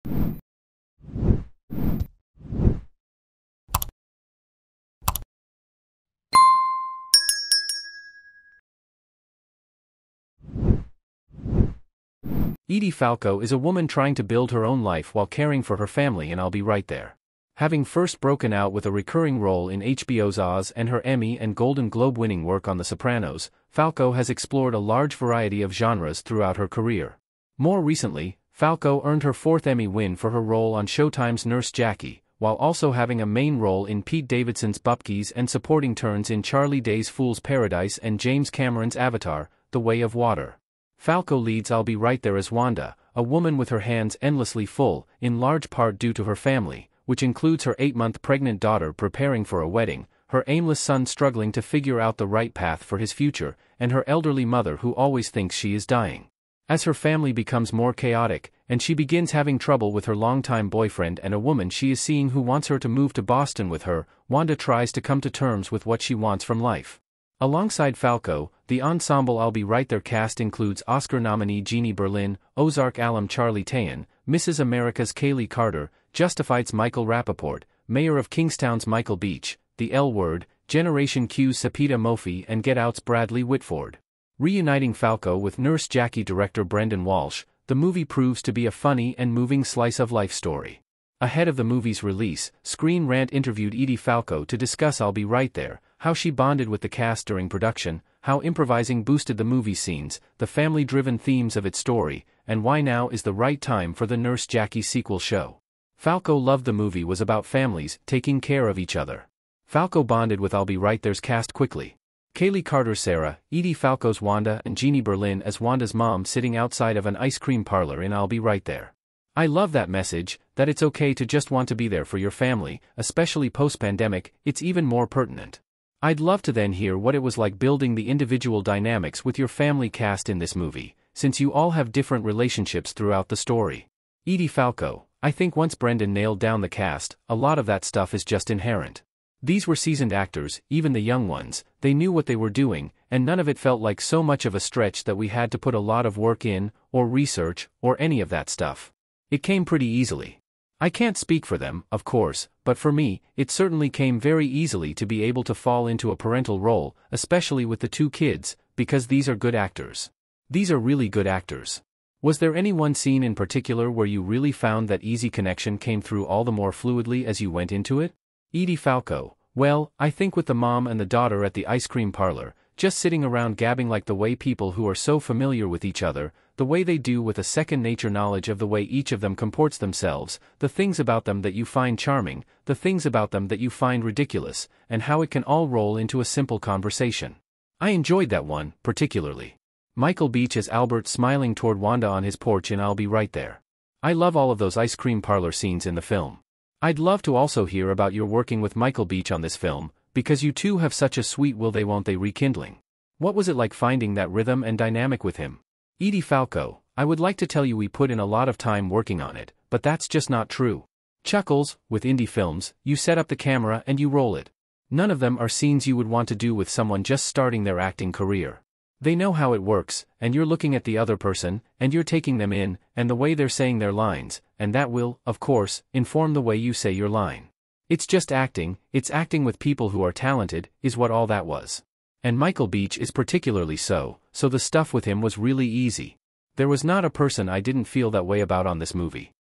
Edie Falco is a woman trying to build her own life while caring for her family, and I'll be right there. Having first broken out with a recurring role in HBO's Oz and her Emmy and Golden Globe-winning work on The Sopranos, Falco has explored a large variety of genres throughout her career. More recently, Falco earned her fourth Emmy win for her role on Showtime's Nurse Jackie, while also having a main role in Pete Davidson's Bupkis and supporting turns in Charlie Day's Fool's Paradise and James Cameron's Avatar, The Way of Water. Falco leads I'll Be Right There as Wanda, a woman with her hands endlessly full, in large part due to her family, which includes her 8-month pregnant daughter preparing for a wedding, her aimless son struggling to figure out the right path for his future, and her elderly mother who always thinks she is dying. As her family becomes more chaotic, and she begins having trouble with her longtime boyfriend and a woman she is seeing who wants her to move to Boston with her, Wanda tries to come to terms with what she wants from life. Alongside Falco, the ensemble I'll Be Right There cast includes Oscar nominee Jeannie Berlin, Ozark alum Charlie Tayan, Mrs. America's Kaylee Carter, Justified's Michael Rappaport, Mayor of Kingstown's Michael Beach, The L Word, Generation Q's Sepideh Mofi and Get Out's Bradley Whitford. Reuniting Falco with Nurse Jackie director Brendan Walsh, the movie proves to be a funny and moving slice-of-life story. Ahead of the movie's release, Screen Rant interviewed Edie Falco to discuss I'll Be Right There, how she bonded with the cast during production, how improvising boosted the movie scenes, the family-driven themes of its story, and why now is the right time for the Nurse Jackie sequel show. Falco loved the movie was about families taking care of each other. Falco bonded with I'll Be Right There's cast quickly. Kaylee Carter's Sarah, Edie Falco's Wanda and Jeannie Berlin as Wanda's mom sitting outside of an ice cream parlor in I'll Be Right There. I love that message, that it's okay to just want to be there for your family, especially post-pandemic. It's even more pertinent. I'd love to then hear what it was like building the individual dynamics with your family cast in this movie, since you all have different relationships throughout the story. Edie Falco, I think once Brendan nailed down the cast, a lot of that stuff is just inherent. These were seasoned actors, even the young ones, they knew what they were doing, and none of it felt like so much of a stretch that we had to put a lot of work in, or research, or any of that stuff. It came pretty easily. I can't speak for them, of course, but for me, it certainly came very easily to be able to fall into a parental role, especially with the two kids, because these are good actors. These are really good actors. Was there any one scene in particular where you really found that easy connection came through all the more fluidly as you went into it? Edie Falco, well, I think with the mom and the daughter at the ice cream parlor, just sitting around gabbing like the way people who are so familiar with each other, the way they do with a second-nature knowledge of the way each of them comports themselves, the things about them that you find charming, the things about them that you find ridiculous, and how it can all roll into a simple conversation. I enjoyed that one, particularly. Michael Beach as Albert smiling toward Wanda on his porch in I'll Be Right There. I love all of those ice cream parlor scenes in the film. I'd love to also hear about your working with Michael Beach on this film, because you two have such a sweet will they won't they rekindling. What was it like finding that rhythm and dynamic with him? Edie Falco, I would like to tell you we put in a lot of time working on it, but that's just not true. Chuckles, with indie films, you set up the camera and you roll it. None of them are scenes you would want to do with someone just starting their acting career. They know how it works, and you're looking at the other person, and you're taking them in, and the way they're saying their lines, and that will, of course, inform the way you say your line. It's just acting, it's acting with people who are talented, is what all that was. And Michael Beach is particularly so the stuff with him was really easy. There was not a person I didn't feel that way about on this movie.